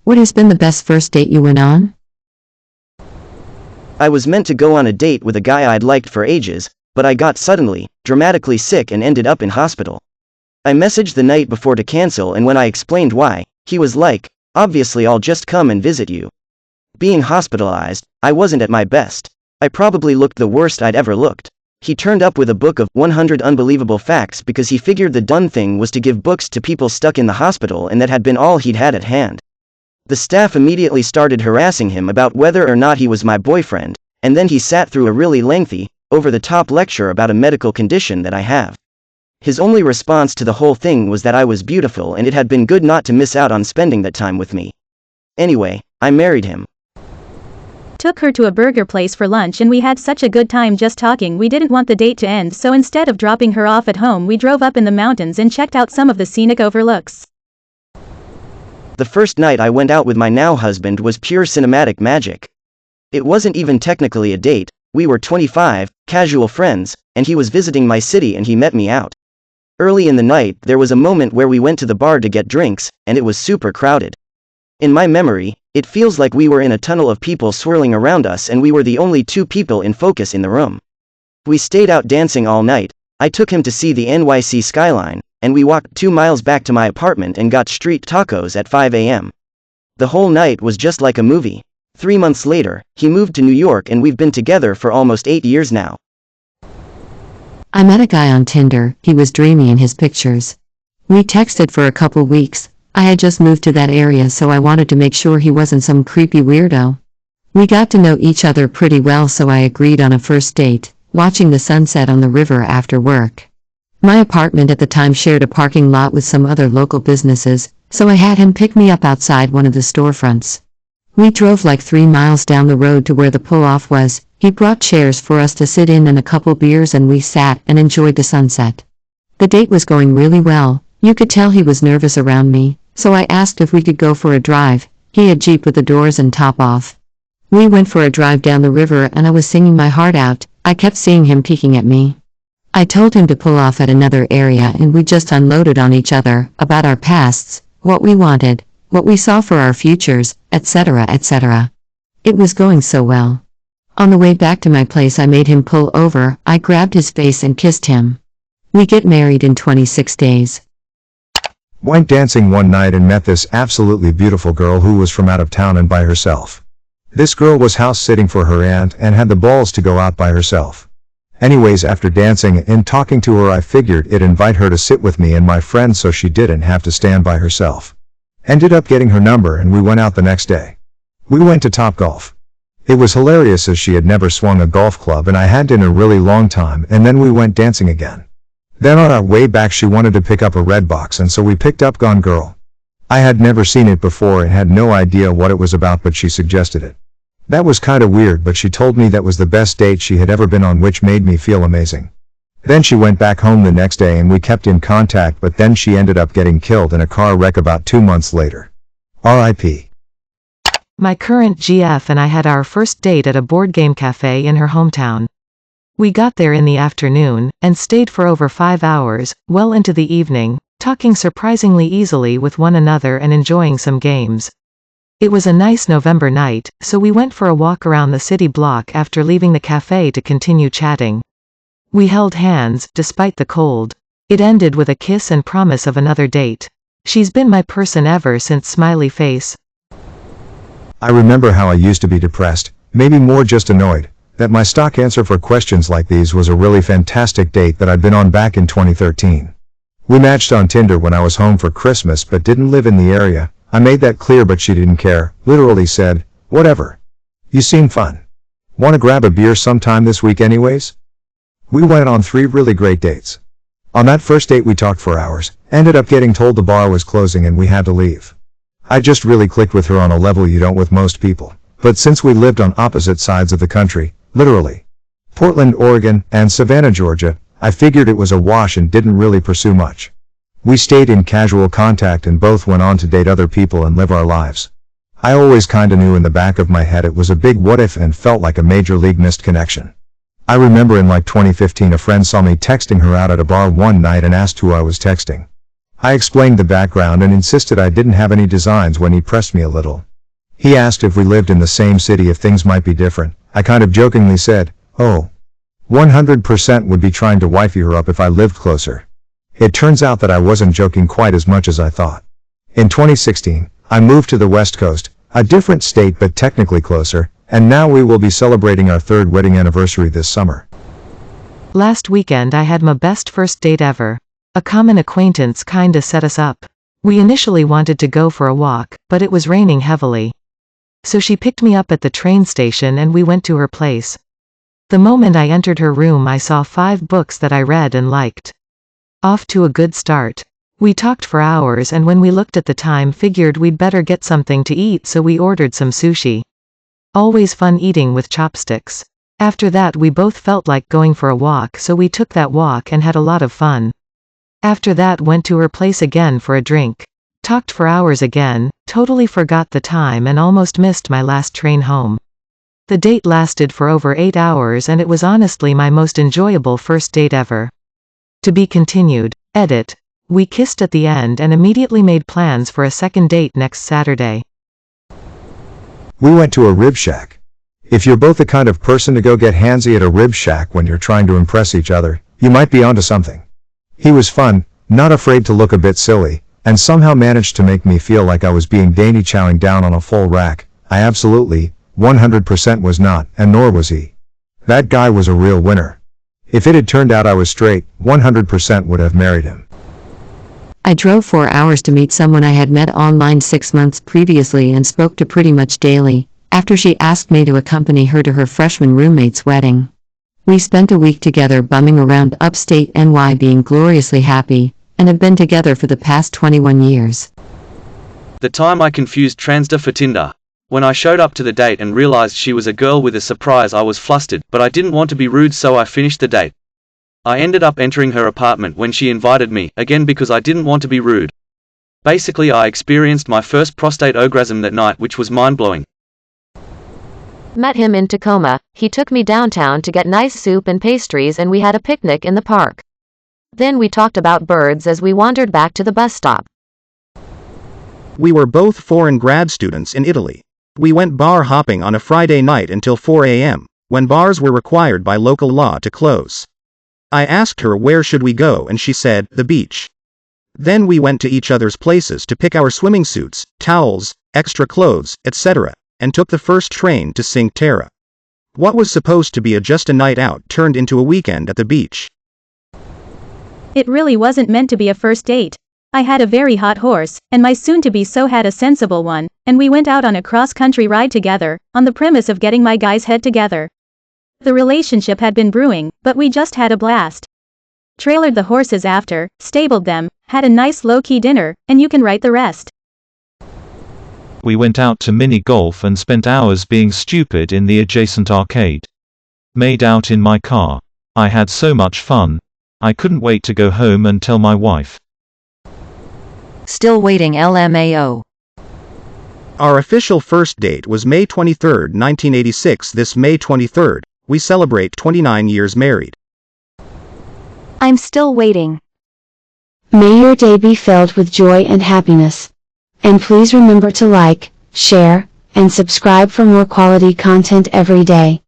What has been the best first date you went on? I was meant to go on a date with a guy I'd liked for ages, but I got suddenly, dramatically sick and ended up in hospital. I messaged the night before to cancel, and when I explained why, he was like, "Obviously I'll just come and visit you." Being hospitalized, I wasn't at my best. I probably looked the worst I'd ever looked. He turned up with a book of 100 unbelievable facts because he figured the done thing was to give books to people stuck in the hospital, and that had been all he'd had at hand. The staff immediately started harassing him about whether or not he was my boyfriend, and then he sat through a really lengthy, over-the-top lecture about a medical condition that I have. His only response to the whole thing was that I was beautiful and it had been good not to miss out on spending that time with me. Anyway, I married him. Took her to a burger place for lunch and we had such a good time just talking. We didn't want the date to end, so instead of dropping her off at home, we drove up in the mountains and checked out some of the scenic overlooks. The first night I went out with my now husband was pure cinematic magic. It wasn't even technically a date. We were 25, casual friends, and he was visiting my city and he met me out. Early in the night there was a moment where we went to the bar to get drinks, and it was super crowded. In my memory, it feels like we were in a tunnel of people swirling around us and we were the only two people in focus in the room. We stayed out dancing all night. I took him to see the NYC skyline, and we walked 2 miles back to my apartment and got street tacos at 5 a.m. The whole night was just like a movie. 3 months later, he moved to New York and we've been together for almost 8 years now. I met a guy on Tinder. He was dreamy in his pictures. We texted for a couple weeks. I had just moved to that area, so I wanted to make sure he wasn't some creepy weirdo. We got to know each other pretty well, so I agreed on a first date, watching the sunset on the river after work. My apartment at the time shared a parking lot with some other local businesses, so I had him pick me up outside one of the storefronts. We drove like 3 miles down the road to where the pull-off was. He brought chairs for us to sit in and a couple beers, and we sat and enjoyed the sunset. The date was going really well. You could tell he was nervous around me, so I asked if we could go for a drive. He had a Jeep with the doors and top off. We went for a drive down the river and I was singing my heart out. I kept seeing him peeking at me. I told him to pull off at another area and we just unloaded on each other about our pasts, what we wanted, what we saw for our futures, etc., etc. It was going so well. On the way back to my place, I made him pull over. I grabbed his face and kissed him. We get married in 26 days. Went dancing one night and met this absolutely beautiful girl who was from out of town and by herself. This girl was house sitting for her aunt and had the balls to go out by herself. Anyways, after dancing and talking to her, I figured it'd invite her to sit with me and my friend so she didn't have to stand by herself. Ended up getting her number and we went out the next day. We went to Topgolf. It was hilarious as she had never swung a golf club and I hadn't in a really long time, and then we went dancing again. Then on our way back she wanted to pick up a red box, and so we picked up Gone Girl. I had never seen it before and had no idea what it was about, but she suggested it. That was kinda weird, but she told me that was the best date she had ever been on, which made me feel amazing. Then she went back home the next day and we kept in contact, but then she ended up getting killed in a car wreck about 2 months later. R.I.P. My current GF and I had our first date at a board game cafe in her hometown. We got there in the afternoon, and stayed for over 5 hours, well into the evening, talking surprisingly easily with one another and enjoying some games. It was a nice November night, so we went for a walk around the city block after leaving the cafe to continue chatting. We held hands, despite the cold. It ended with a kiss and promise of another date. She's been my person ever since. Smiley face. I remember how I used to be depressed, maybe more just annoyed, that my stock answer for questions like these was a really fantastic date that I'd been on back in 2013. We matched on Tinder when I was home for Christmas but didn't live in the area. I made that clear, but she didn't care, literally said, "Whatever. You seem fun. Wanna grab a beer sometime this week anyways?" We went on 3 really great dates. On that first date we talked for hours, ended up getting told the bar was closing and we had to leave. I just really clicked with her on a level you don't with most people. But since we lived on opposite sides of the country, literally, Portland, Oregon, and Savannah, Georgia, I figured it was a wash and didn't really pursue much. We stayed in casual contact and both went on to date other people and live our lives. I always kinda knew in the back of my head it was a big what if and felt like a major league missed connection. I remember in like 2015 a friend saw me texting her out at a bar one night and asked who I was texting. I explained the background and insisted I didn't have any designs when he pressed me a little. He asked if we lived in the same city if things might be different. I kind of jokingly said, oh, 100% would be trying to wifey her up if I lived closer. It turns out that I wasn't joking quite as much as I thought. In 2016, I moved to the West Coast, a different state but technically closer, and now we will be celebrating our 3rd wedding anniversary this summer. Last weekend I had my best first date ever. A common acquaintance kinda set us up. We initially wanted to go for a walk, but it was raining heavily. So she picked me up at the train station and we went to her place. The moment I entered her room I saw 5 books that I read and liked. Off to a good start. We talked for hours and when we looked at the time figured we'd better get something to eat so we ordered some sushi. Always fun eating with chopsticks. After that we both felt like going for a walk so we took that walk and had a lot of fun. After that went to her place again for a drink. Talked for hours again, totally forgot the time and almost missed my last train home. The date lasted for over 8 hours and it was honestly my most enjoyable first date ever. To be continued. Edit. We kissed at the end and immediately made plans for a second date next Saturday. We went to a rib shack. If you're both the kind of person to go get handsy at a rib shack when you're trying to impress each other, you might be onto something. He was fun, not afraid to look a bit silly, and somehow managed to make me feel like I was being dainty chowing down on a full rack. I absolutely, 100% was not, and nor was he. That guy was a real winner. If it had turned out I was straight, 100% would have married him. I drove 4 hours to meet someone I had met online 6 months previously and spoke to pretty much daily, after she asked me to accompany her to her freshman roommate's wedding. We spent a week together bumming around upstate NY being gloriously happy, and have been together for the past 21 years. The time I confused transgender for Tinder. When I showed up to the date and realized she was a girl with a surprise, I was flustered, but I didn't want to be rude, so I finished the date. I ended up entering her apartment when she invited me, again because I didn't want to be rude. Basically I experienced my first prostate orgasm that night, which was mind-blowing. Met him in Tacoma. He took me downtown to get nice soup and pastries and we had a picnic in the park. Then we talked about birds as we wandered back to the bus stop. We were both foreign grad students in Italy. We went bar hopping on a Friday night until 4 a.m., when bars were required by local law to close. I asked her where should we go and she said, the beach. Then we went to each other's places to pick our swimming suits, towels, extra clothes, etc., and took the first train to Cinque Terre. What was supposed to be just a night out turned into a weekend at the beach. It really wasn't meant to be a first date. I had a very hot horse, and my soon-to-be-so had a sensible one, and we went out on a cross-country ride together, on the premise of getting my guy's head together. The relationship had been brewing, but we just had a blast. Trailered the horses after, stabled them, had a nice low-key dinner, and you can write the rest. We went out to mini golf and spent hours being stupid in the adjacent arcade. Made out in my car. I had so much fun. I couldn't wait to go home and tell my wife. Still waiting LMAO. Our official first date was May 23, 1986. This May 23, we celebrate 29 years married. I'm still waiting. May your day be filled with joy and happiness. And please remember to like, share, and subscribe for more quality content every day.